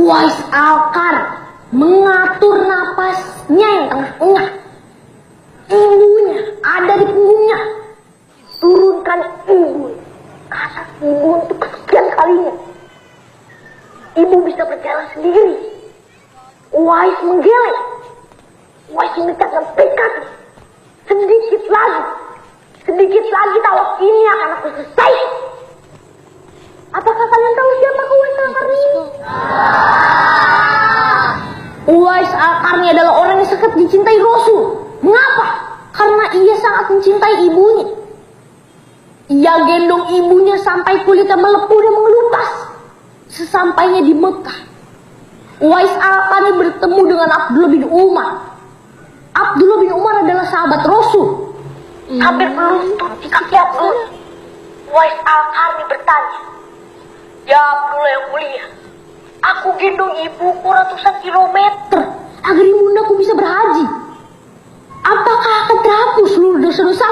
Uwais Al-Qarni mengatur napasnya yang tengah-tengah. Ibunya ada di punggungnya. Turunkan ibu ke atas ibu untuk kesekian kalinya. Ibu bisa berjalan sendiri. Uwais menggeleng. Uwais mengucapkan tekad. Sedikit lagi tawaf ini akan aku selesai. Apakah kalian tahu siapa Uwais Al-Qarni ini? Uwais Al-Qarni adalah orang yang sangat dicintai Rasul. Mengapa? Karena ia sangat mencintai ibunya. Ia gendong ibunya sampai kulitnya melepuh dan mengelupas. Sesampainya di Mekah, Uwais Al-Qarni bertemu dengan Abdullah bin Umar. Abdullah bin Umar adalah sahabat Rasul. Hampir melutut di kaki Abdullah. Uwais Al-Qarni bertanya, "Ya Abdullah yang mulia, aku gendong ibuku ratusan kilometer agar ibundaku bisa berhaji. Apakah akan terhapus seluruh dosa-dosa?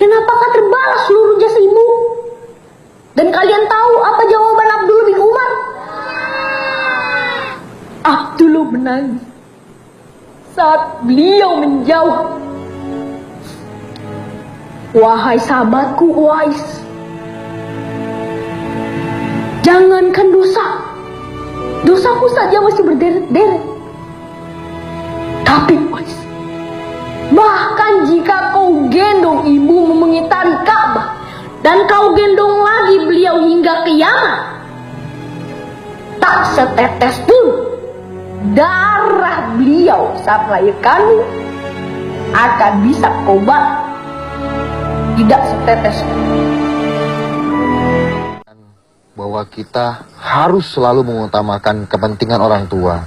Dan apakah terbalas seluruh jasa ibu?" Dan kalian tahu apa jawaban Abdullah bin Umar? Abdullah menangis saat beliau menjawab, "Wahai sahabatku Uwais, jangankan dosaku saja masih berderet-deret. Tapi Uwais, bahkan jika kau gendong ibumu mengitari Ka'bah dan kau gendong lagi beliau hingga kiamat, tak setetes pun darah beliau saat melahirkanmu akan bisa kau balik. Tidak setetes pun." Bahwa kita harus selalu mengutamakan kepentingan orang tua,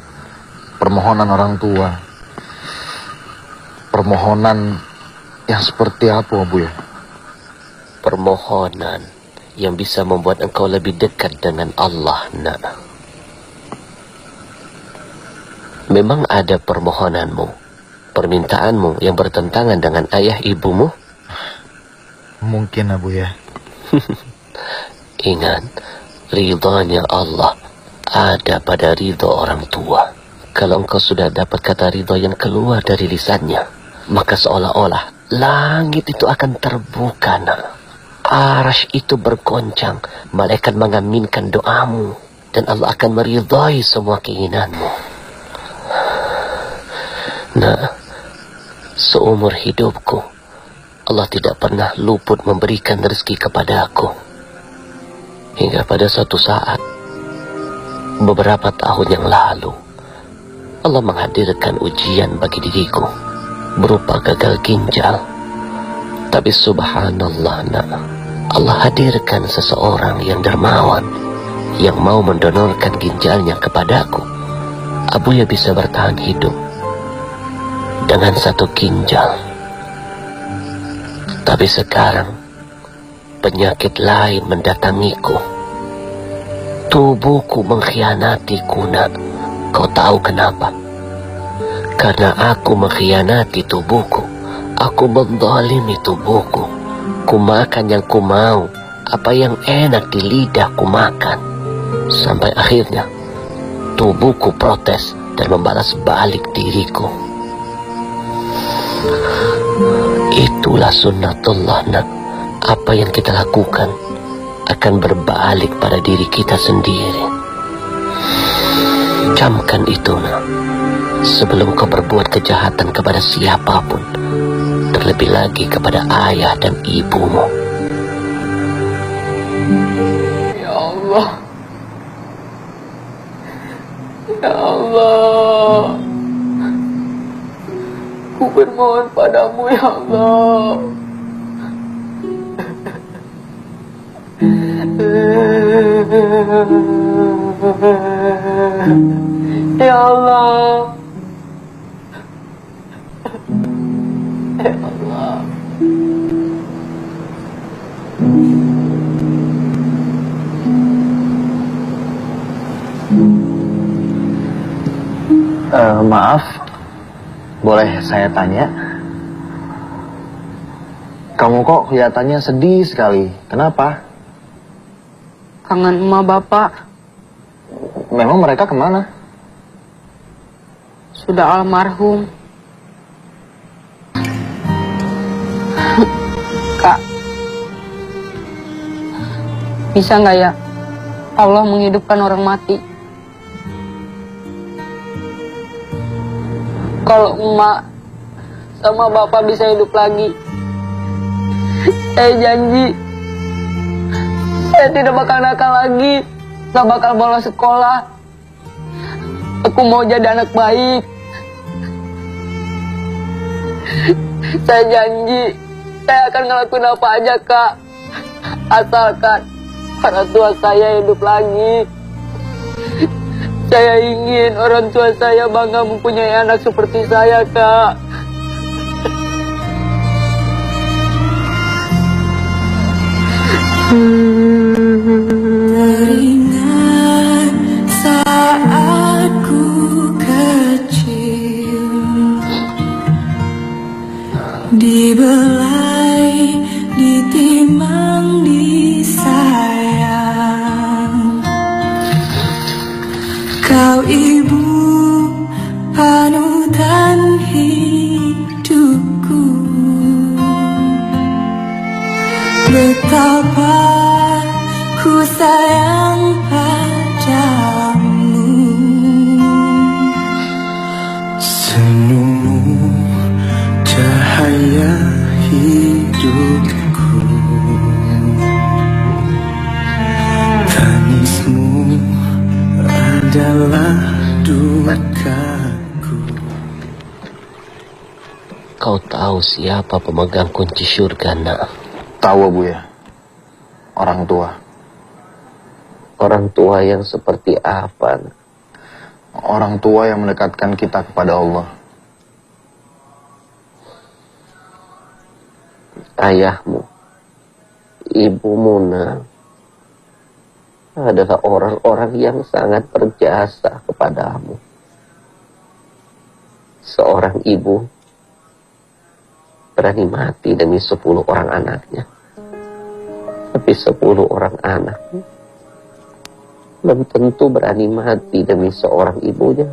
permohonan orang tua. Permohonan yang seperti apa, Bu ya? Permohonan yang bisa membuat engkau lebih dekat dengan Allah, nak. Memang ada permohonanmu, permintaanmu yang bertentangan dengan ayah ibumu? Mungkin, Bu ya. Ingat, ridhonya Allah ada pada ridho orang tua. Kalau engkau sudah dapat kata ridho yang keluar dari lisannya, maka seolah-olah langit itu akan terbuka, nak. Arasy itu bergoncang, malaikat mengaminkan doamu, dan Allah akan meridhai semua keinginanmu. Nah, seumur hidupku, Allah tidak pernah luput memberikan rezeki kepada aku. Hingga pada suatu saat, beberapa tahun yang lalu, Allah menghadirkan ujian bagi diriku, berupa gagal ginjal. Tapi subhanallah, nak, Allah hadirkan seseorang yang dermawan, yang mau mendonorkan ginjalnya kepadaku. Abuya bisa bertahan hidup dengan satu ginjal. Tapi sekarang penyakit lain mendatangiku. Tubuhku mengkhianatiku, nak. Kau tahu kenapa? Karena aku mengkhianati tubuhku. Aku menzalimi tubuhku. Ku makan yang ku mau, apa yang enak di lidah ku makan. Sampai akhirnya tubuhku protes dan membalas balik diriku. Itulah sunnatullah, nak. Apa yang kita lakukan akan berbalik pada diri kita sendiri. Camkan itu, nak. Sebelum kau berbuat kejahatan kepada siapapun, terlebih lagi kepada ayah dan ibumu. Ya Allah, ya Allah, ku bermohon padamu, ya Allah. Ya Allah, ya Allah. Maaf, boleh saya tanya? Kamu kok kelihatannya sedih sekali. Kenapa? Kangen emak bapak. Memang mereka kemana? Sudah almarhum. Kak, bisa nggak ya Allah menghidupkan orang mati? Kalau emak sama bapak bisa hidup lagi, saya janji saya tidak bakal nakal lagi, gak bakal bolos sekolah. Aku mau jadi anak baik. Saya janji saya akan ngelakuin apa aja, Kak, asalkan orang tua saya hidup lagi. Saya ingin orang tua saya bangga mempunyai anak seperti saya, Kak. Teringat saat ku kecil, dibelai, ditimang, disayang. Kau ibu panutan hidupku, betapa ku sayang padamu. Senyummu cahaya hidupku, tangismu adalah dukaku. Kau tahu siapa pemegang kunci surga, nak? Tahu, Bu ya. Orang tua. Orang tua yang seperti apa, nak? Orang tua yang mendekatkan kita kepada Allah. Ayahmu, ibumu, nak, adalah orang-orang yang sangat berjasa kepadamu. Seorang ibu berani mati demi 10 orang anaknya. Tapi 10 orang anak belum tentu berani mati demi seorang ibunya.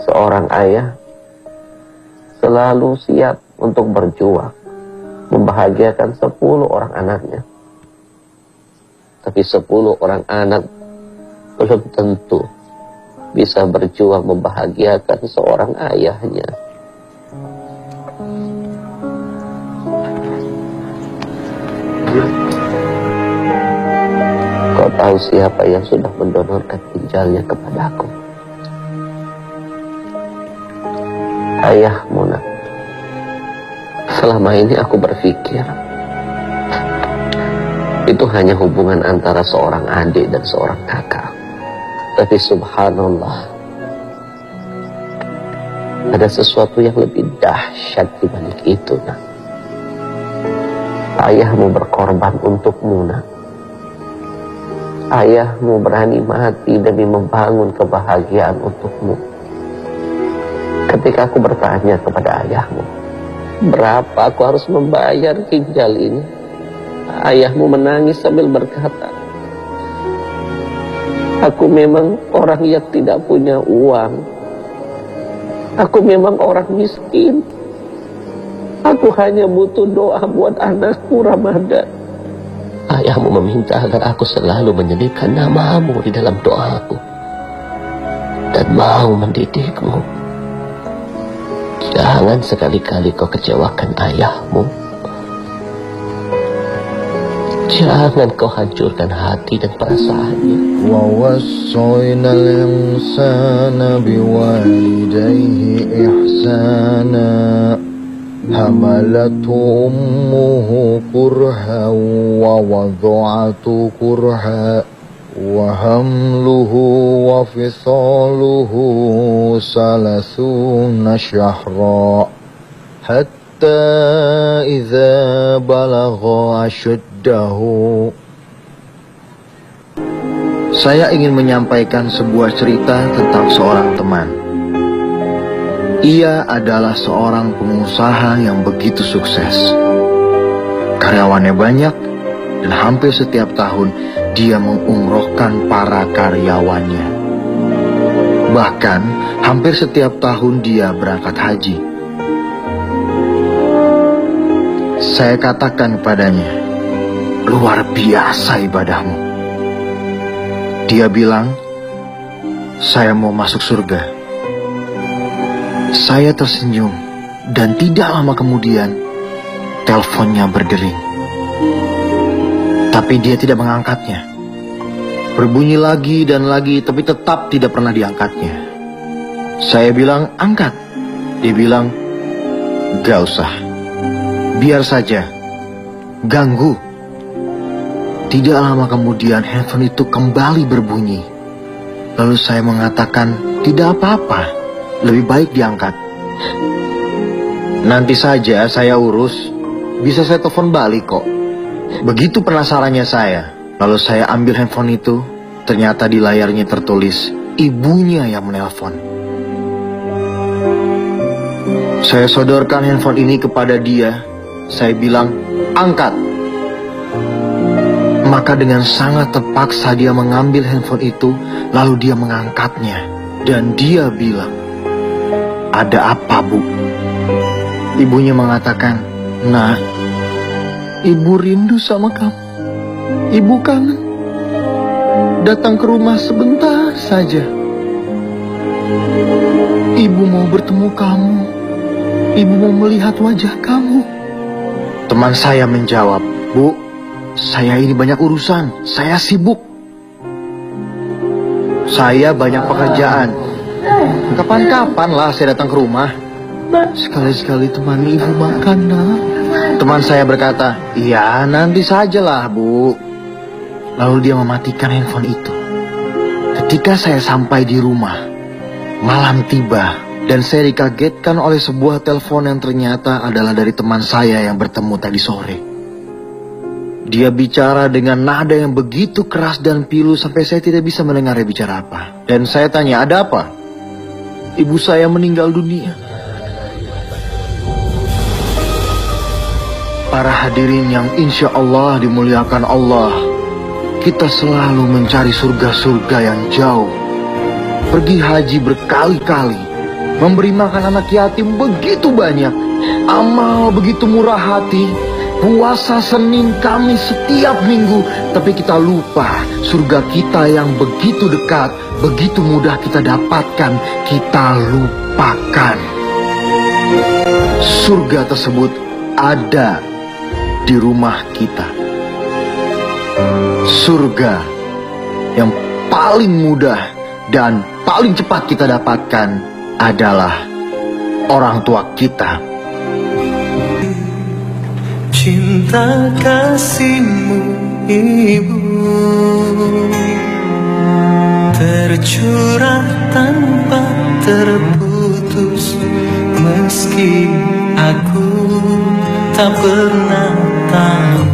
Seorang ayah selalu siap untuk berjuang membahagiakan 10 orang anaknya. Tapi 10 orang anak belum tentu bisa berjuang membahagiakan seorang ayahnya. Kau tahu siapa yang sudah mendonorkan ginjalnya kepadaku? Ayahmu, nak. Selama ini aku berpikir itu hanya hubungan antara seorang adik dan seorang kakak. Tapi subhanallah, ada sesuatu yang lebih dahsyat di balik itu, nak. Ayahmu berkorban untukmu, nak. Ayahmu berani mati demi membangun kebahagiaan untukmu. Ketika aku bertanya kepada ayahmu, berapa aku harus membayar ginjal ini? Ayahmu menangis sambil berkata, aku memang orang yang tidak punya uang. Aku memang orang miskin. Aku hanya butuh doa buat anakku Ramadan. Ayahmu meminta agar aku selalu menyelipkan namamu di dalam doaku dan mau mendidikmu. Jangan sekali-kali kau kecewakan ayahmu. Jangan kau hancurkan hati dan perasaannya. وَوَصَّيْنَا الْإِنسَانَ بِوَالِدَيْهِ إِحْسَانًا حَمَلَتْهُ أُمُّهُ كُرْهًا وَوَضَعَتْهُ كُرْهًا وَحَمْلُهُ وَفِصَالُهُ 30 شهرا حتى إذا بلغ أشده. Saya ingin menyampaikan sebuah cerita tentang seorang teman. Ia adalah seorang pengusaha yang begitu sukses. Karyawannya banyak dan hampir setiap tahun dia mengumrohkan para karyawannya. Bahkan hampir setiap tahun dia berangkat haji. Saya katakan kepadanya, luar biasa ibadahmu. Dia bilang, saya mau masuk surga. Saya tersenyum dan tidak lama kemudian teleponnya berdering. Tapi dia tidak mengangkatnya. Berbunyi lagi dan lagi, tapi tetap tidak pernah diangkatnya. Saya bilang, angkat. Dia bilang, gak usah. Biar saja. Ganggu. Tidak lama kemudian handphone itu kembali berbunyi. Lalu saya mengatakan, tidak apa-apa. Lebih baik diangkat. Nanti saja saya urus. Bisa saya telepon balik kok. Begitu penasarannya saya. Lalu saya ambil handphone itu. Ternyata di layarnya tertulis, ibunya yang menelpon. Saya sodorkan handphone ini kepada dia. Saya bilang, angkat. Maka dengan sangat terpaksa dia mengambil handphone itu, lalu dia mengangkatnya. Dan dia bilang, ada apa, Bu? Ibunya mengatakan, nak, ibu rindu sama kamu. Ibu kangen. Datang ke rumah sebentar saja. Ibu mau bertemu kamu. Ibu mau melihat wajah kamu. Teman saya menjawab, Bu, saya ini banyak urusan. Saya sibuk. Saya banyak pekerjaan. Kapan-kapan lah saya datang ke rumah. Sekali-sekali temani ibu makan, nak. Teman saya berkata, iya nanti sajalah, Bu. Lalu dia mematikan handphone itu. Ketika saya sampai di rumah, malam tiba dan saya dikagetkan oleh sebuah telepon yang ternyata adalah dari teman saya yang bertemu tadi sore. Dia bicara dengan nada yang begitu keras dan pilu sampai saya tidak bisa mendengarnya bicara apa. Dan saya tanya, ada apa? Ibu saya meninggal dunia. Para hadirin yang insya Allah dimuliakan Allah, kita selalu mencari surga-surga yang jauh. Pergi haji berkali-kali, memberi makan anak yatim begitu banyak, amal begitu murah hati, puasa Senin Kamis setiap minggu, tapi kita lupa surga kita yang begitu dekat, begitu mudah kita dapatkan, kita lupakan. Surga tersebut ada di rumah kita. Surga yang paling mudah dan paling cepat kita dapatkan adalah orang tua kita. Cinta kasihmu ibu tercurah tanpa terputus, meski aku tak pernah tahu